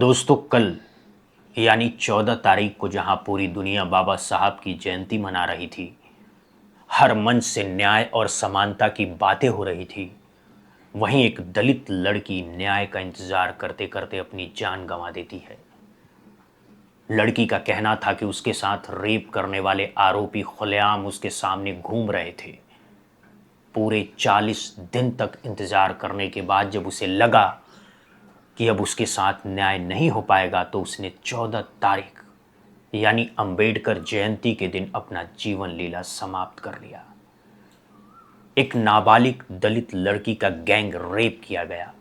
दोस्तों, कल यानी 14 तारीख को जहां पूरी दुनिया बाबा साहब की जयंती मना रही थी, हर मंच से न्याय और समानता की बातें हो रही थी, वहीं एक दलित लड़की न्याय का इंतजार करते करते अपनी जान गंवा देती है। लड़की का कहना था कि उसके साथ रेप करने वाले आरोपी खुलेआम उसके सामने घूम रहे थे। पूरे 40 दिन तक इंतजार करने के बाद जब उसे लगा कि अब उसके साथ न्याय नहीं हो पाएगा, तो उसने 14 तारीख यानी अंबेडकर जयंती के दिन अपना जीवन लीला समाप्त कर लिया। एक नाबालिग दलित लड़की का गैंग रेप किया गया।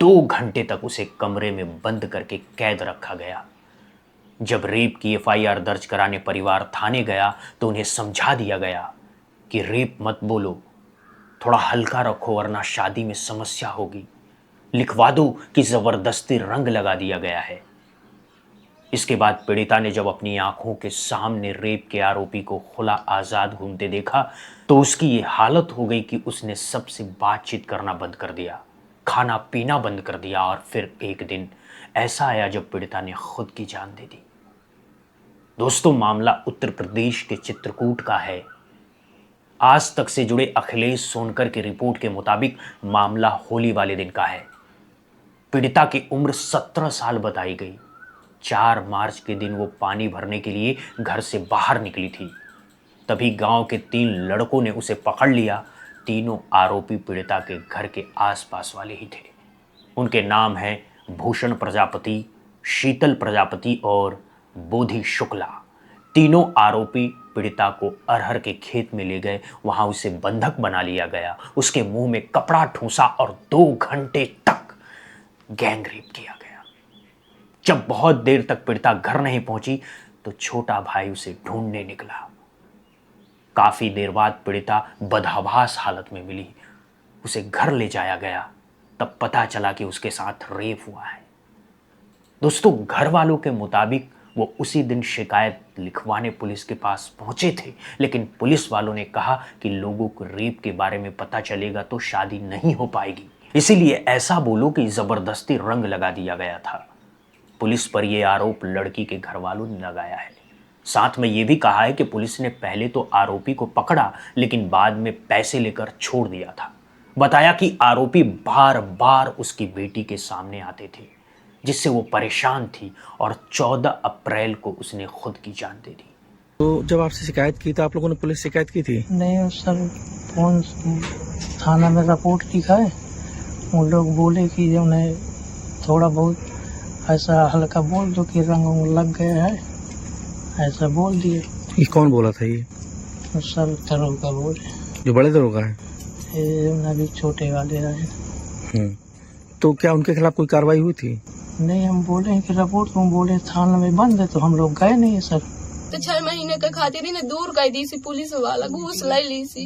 2 घंटे तक उसे कमरे में बंद करके कैद रखा गया। जब रेप की एफआईआर दर्ज कराने परिवार थाने गया तो उन्हें समझा दिया गया कि रेप मत बोलो, थोड़ा हल्का रखो वरना शादी में समस्या होगी। लिखवा दो कि जबरदस्ती रंग लगा दिया गया है। इसके बाद पीड़िता ने जब अपनी आंखों के सामने रेप के आरोपी को खुला आजाद घूमते देखा तो उसकी ये हालत हो गई कि उसने सबसे बातचीत करना बंद कर दिया, खाना पीना बंद कर दिया। और फिर एक दिन ऐसा आया जब पीड़िता ने खुद की जान दे दी। दोस्तों, मामला उत्तर प्रदेश के चित्रकूट का है। आज तक से जुड़े अखिलेश सोनकर की रिपोर्ट के मुताबिक मामला होली वाले दिन का है। पीड़िता की उम्र 17 साल बताई गई। 4 मार्च के दिन वो पानी भरने के लिए घर से बाहर निकली थी। तभी गांव के 3 लड़कों ने उसे पकड़ लिया। तीनों आरोपी पीड़िता के घर के आसपास वाले ही थे। उनके नाम हैं भूषण प्रजापति, शीतल प्रजापति और बोधि शुक्ला। तीनों आरोपी पीड़िता को अरहर के खेत में ले गए। वहां उसे बंधक बना लिया गया। उसके मुंह में कपड़ा ठूंसा और 2 घंटे तक गैंग रेप किया गया। जब बहुत देर तक पीड़िता घर नहीं पहुंची तो छोटा भाई उसे ढूंढने निकला। काफी देर बाद पीड़िता बदहवास हालत में मिली। उसे घर ले जाया गया। तब पता चला कि उसके साथ रेप हुआ है। दोस्तों, घर वालों के मुताबिक वो उसी दिन शिकायत लिखवाने पुलिस के पास पहुंचे थे, लेकिन पुलिस वालों ने कहा कि लोगों को रेप के बारे में पता चलेगा तो शादी नहीं हो पाएगी, इसीलिए ऐसा बोलो कि जबरदस्ती रंग लगा दिया गया था। पुलिस पर यह आरोप लड़की के घर वालों ने लगाया है। साथ में यह भी कहा है कि पुलिस ने पहले तो आरोपी को पकड़ा, लेकिन बाद में पैसे लेकर छोड़ दिया था। बताया कि आरोपी बार बार उसकी बेटी के सामने आते थे, जिससे वो परेशान थी और 14 अप्रैल को उसने खुद की जान दे दी। तो जब आपसे शिकायत की तो आप लोगों ने पुलिस शिकायत की थी? नहीं सर, फोन थाना में रिपोर्ट लिखा है। वो लोग बोले कि जो उन्हें थोड़ा बहुत ऐसा हल्का बोल दो कि रंग लग गया है, ऐसा बोल दिए। ये कौन बोला था? ये सर दरोगा बोले, जो बड़े दरोगा है? ये अभी छोटे वाले आए। तो क्या उनके खिलाफ कोई कार्रवाई हुई थी? नहीं, हम बोले कि रिपोर्ट तुम बोले थाना में बंद है, तो हम लोग गए नहीं है सर। तो 6 महीने का खातिर ही दूर कर दी सी पुलिस वाला, घूस ले ली सी।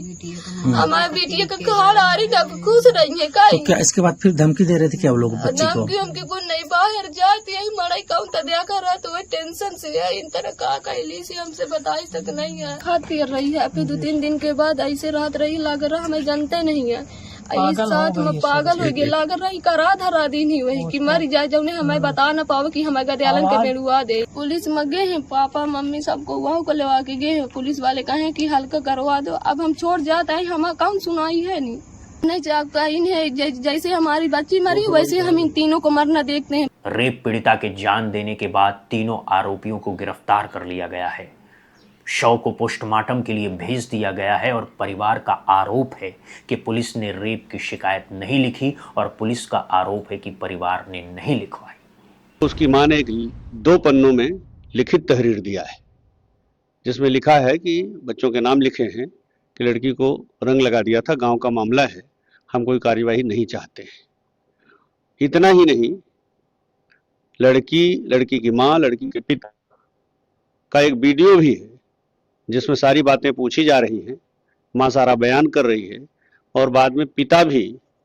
हमारे बेटिया का घर आ रही था, खुश रही है का। तो क्या इसके बाद फिर धमकी दे रहे थे क्या वो लोग बच्ची को? धमकी हमके को नहीं, बाहर जाती है मड़ाई काउं तदया कर रहा, तो टेंशन से है इन तरह का कहली सी, हमसे बता तक नहीं है। खाती रही है, फिर 2-3 दिन के बाद ऐसे रात रही, लग रहा हमें जानते नहीं है। साथ में पागल हो गए, लग रही करा धरा दी नहीं वही कि मर जाए, जब ने हमें बता न पाओ कि हमें गदयालन के मेरुआ दे। पुलिस में गए हैं, पापा मम्मी सबको वहाँ को लेवा के गए हैं। पुलिस वाले कहे कि हल्का करवा दो। अब हम छोड़ जाते हैं, हमें कौन सुनाई है नहीं चाहता इन्हें। जैसे हमारी बच्ची मरी वैसे हम इन तीनों को मरना देखते हैं। रेप पीड़िता के जान देने के बाद तीनों आरोपियों को गिरफ्तार कर लिया गया है। शव को पोस्टमार्टम के लिए भेज दिया गया है और परिवार का आरोप है कि पुलिस ने रेप की शिकायत नहीं लिखी और पुलिस का आरोप है कि परिवार ने नहीं लिखवाई। उसकी मां ने 2 पन्नों में लिखित तहरीर दिया है, जिसमें लिखा है कि बच्चों के नाम लिखे हैं कि लड़की को रंग लगा दिया था, गांव का मामला है, हम कोई कार्यवाही नहीं चाहते हैं। इतना ही नहीं, लड़की की मां, लड़की के पिता का एक वीडियो भी है जिसमें सारी बातें पूछी जा रही हैं। मां सारा बयान कर रही है और बाद में पिता भी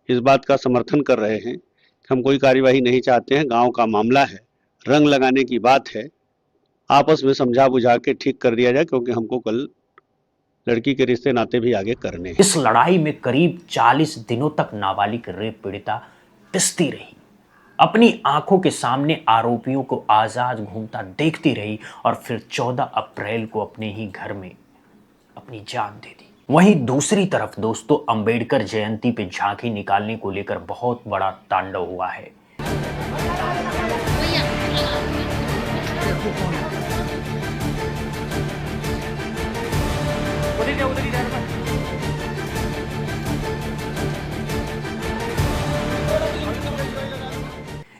इस बात का समर्थन कर रहे हैं कि हम कोई कार्यवाही नहीं चाहते हैं, गांव का मामला है, रंग लगाने की बात है, आपस में समझा बुझा के ठीक कर दिया जाए, क्योंकि हमको कल लड़की के रिश्ते नाते भी आगे करने हैं। इस लड़ाई में करीब 40 दिनों तक नाबालिग रेप पीड़िता पिसती रही। अपनी आंखों के सामने आरोपियों को आजाद घूमता देखती रही और फिर 14 अप्रैल को अपने ही घर में अपनी जान दे दी। वहीं दूसरी तरफ दोस्तों, अंबेडकर जयंती पे झांकी निकालने को लेकर बहुत बड़ा तांडव हुआ है।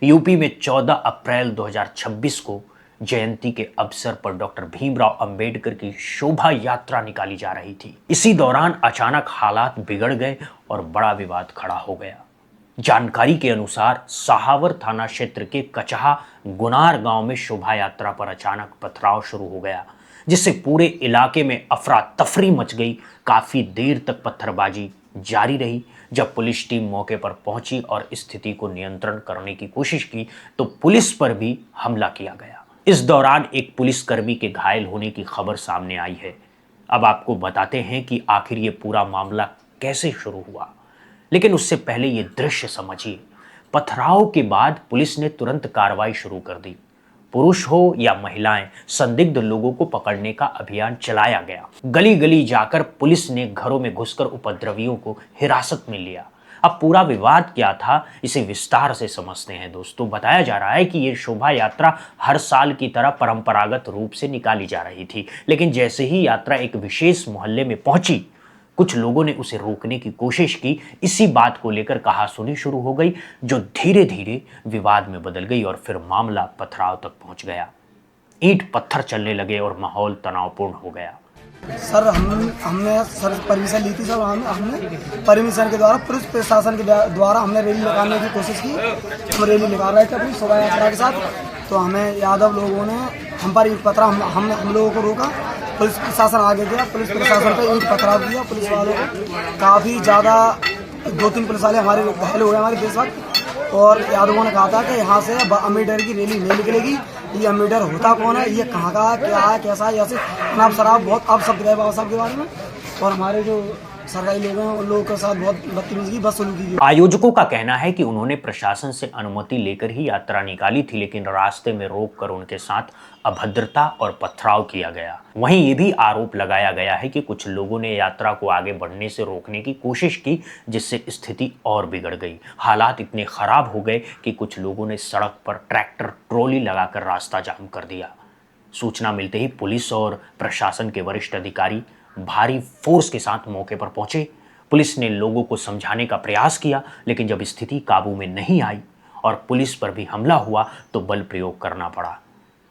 यूपी में 14 अप्रैल 2026 को जयंती के अवसर पर डॉक्टर भीमराव अंबेडकर की शोभा यात्रा निकाली जा रही थी। इसी दौरान अचानक हालात बिगड़ गए और बड़ा विवाद खड़ा हो गया। जानकारी के अनुसार सहावर थाना क्षेत्र के कचहा गुनार गांव में शोभा यात्रा पर अचानक पथराव शुरू हो गया, जिससे पूरे इलाके में अफरा तफरी मच गई। काफी देर तक पत्थरबाजी जारी रही। जब पुलिस टीम मौके पर पहुंची और स्थिति को नियंत्रण करने की कोशिश की तो पुलिस पर भी हमला किया गया। इस दौरान एक पुलिसकर्मी के घायल होने की खबर सामने आई है। अब आपको बताते हैं कि आखिर ये पूरा मामला कैसे शुरू हुआ, लेकिन उससे पहले ये दृश्य समझिए। पथराव के बाद पुलिस ने तुरंत कार्रवाई शुरू कर दी। पुरुष हो या महिलाएं, संदिग्ध लोगों को पकड़ने का अभियान चलाया गया। गली गली जाकर पुलिस ने घरों में घुसकर उपद्रवियों को हिरासत में लिया। अब पूरा विवाद क्या था, इसे विस्तार से समझते हैं दोस्तों। बताया जा रहा है कि ये शोभा यात्रा हर साल की तरह परंपरागत रूप से निकाली जा रही थी, लेकिन जैसे ही यात्रा एक विशेष मोहल्ले में पहुंची, कुछ लोगों ने उसे रोकने की कोशिश की। इसी बात को लेकर कहासुनी शुरू हो गई, जो धीरे धीरे विवाद में बदल गई और फिर मामला पथराव तक पहुंच गया। ईंट पत्थर चलने लगे और माहौल तनावपूर्ण हो गया। सर हमने सर परमिशन ली थी सर। हमने परमिशन के द्वारा पुलिस प्रशासन के द्वारा हमने रैली लगाने की कोशिश की। हम रैली लगा रहे थे अपनी शोभा यात्रा के साथ, तो हमें यादव लोगों ने हम पर ईंट पथरा, हम लोगों को रोका। पुलिस प्रशासन आगे गया, पुलिस प्रशासन पर ईंट पथराव किया। पुलिस वालों को काफ़ी ज़्यादा 2-3 पुलिस वाले हमारे घायल हो गए, हमारे देशभक्त। और यादवों ने कहा था कि यहाँ से अम्बेडकर की रैली नहीं निकलेगी। ये अम्बेडकर होता कौन है, ये कहाँ का है, क्या है, कैसा है, ऐसे अनाप शराब बहुत अपशब्द गए बाबा साहब के बारे में। और हमारे जो सरकारी लोग हैं उन लोगों के साथ बहुत बदतमीजी बदसलूकी की। आयोजकों का कहना है कि उन्होंने प्रशासन से अनुमति लेकर ही यात्रा निकाली थी, लेकिन रास्ते में रोककर उनके साथ अभद्रता और पथराव किया गया। वहीं ये भी आरोप लगाया गया है कि कुछ लोगों ने यात्रा को आगे बढ़ने से रोकने की कोशिश की, जिससे स्थिति और बिगड़ गई। हालात इतने खराब हो गए कि कुछ लोगों ने सड़क पर ट्रैक्टर ट्रॉली लगाकर रास्ता जाम कर दिया। सूचना मिलते ही पुलिस और प्रशासन के वरिष्ठ अधिकारी भारी फोर्स के साथ मौके पर पहुंचे। पुलिस ने लोगों को समझाने का प्रयास किया, लेकिन जब स्थिति काबू में नहीं आई और पुलिस पर भी हमला हुआ तो बल प्रयोग करना पड़ा।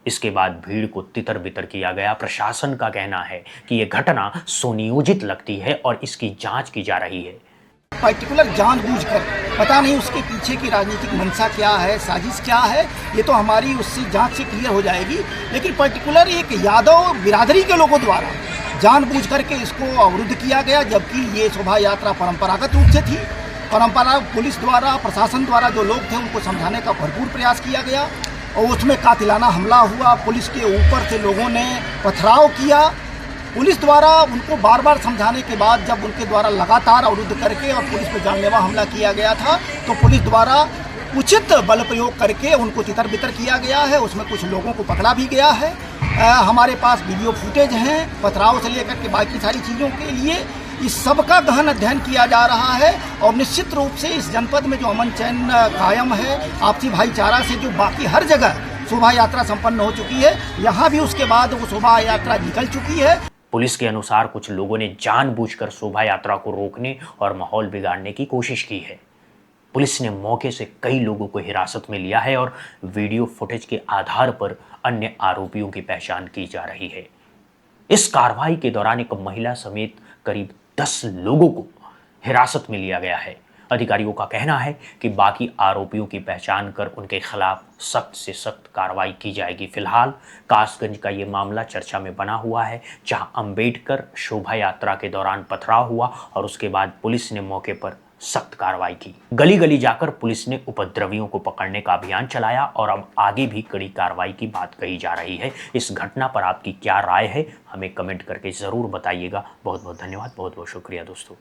इसके बाद भीड़ को तितर बितर किया गया। प्रशासन का कहना है कि यह घटना सुनियोजित लगती है और इसकी जांच की जा रही है। पर्टिकुलर जानबूझकर, पता नहीं उसके पीछे की राजनीतिक मंशा क्या है, साजिश क्या है, ये तो हमारी उससे जांच से क्लियर हो जाएगी। लेकिन पर्टिकुलर एक यादव बिरादरी के लोगों द्वारा जानबूझ करके इसको अवरुद्ध किया गया, जबकि ये शोभा यात्रा परंपरागत रूप से थी। परंपरा पुलिस द्वारा, प्रशासन द्वारा जो लोग थे उनको समझाने का भरपूर प्रयास किया गया और उसमें कातिलाना हमला हुआ। पुलिस के ऊपर से लोगों ने पथराव किया। पुलिस द्वारा उनको बार बार समझाने के बाद जब उनके द्वारा लगातार अवरुद्ध करके और पुलिस पर जानलेवा हमला किया गया था, तो पुलिस द्वारा उचित बल प्रयोग करके उनको तितर बितर किया गया है। उसमें कुछ लोगों को पकड़ा भी गया है। हमारे पास वीडियो फुटेज हैं पथराव से लेकर के बाकी सारी चीज़ों के लिए। इस सब का गहन अध्ययन किया जा रहा है और निश्चित रूप से इस जनपद में जो अमन चैन कायम है, आपसी भाईचारा से जो बाकी हर जगह शोभा यात्रा संपन्न हो चुकी है, यहाँ भी उसके बाद वो शोभा यात्रा निकल चुकी है। पुलिस के अनुसार कुछ लोगों ने जानबूझकर शोभा यात्रा को रोकने और माहौल बिगाड़ने की कोशिश की है। पुलिस ने मौके से कई लोगों को हिरासत में लिया है और वीडियो फुटेज के आधार पर अन्य आरोपियों की पहचान की जा रही है। इस कार्रवाई के दौरान एक महिला समेत करीब 10 लोगों को हिरासत में लिया गया है। अधिकारियों का कहना है कि बाकी आरोपियों की पहचान कर उनके खिलाफ सख्त से सख्त कार्रवाई की जाएगी। फिलहाल कासगंज का ये मामला चर्चा में बना हुआ है, जहां अंबेडकर शोभा यात्रा के दौरान पथराव हुआ और उसके बाद पुलिस ने मौके पर सख्त कार्रवाई की। गली गली जाकर पुलिस ने उपद्रवियों को पकड़ने का अभियान चलाया और अब आगे भी कड़ी कार्रवाई की बात कही जा रही है। इस घटना पर आपकी क्या राय है, हमें कमेंट करके जरूर बताइएगा। बहुत बहुत धन्यवाद, बहुत बहुत शुक्रिया दोस्तों।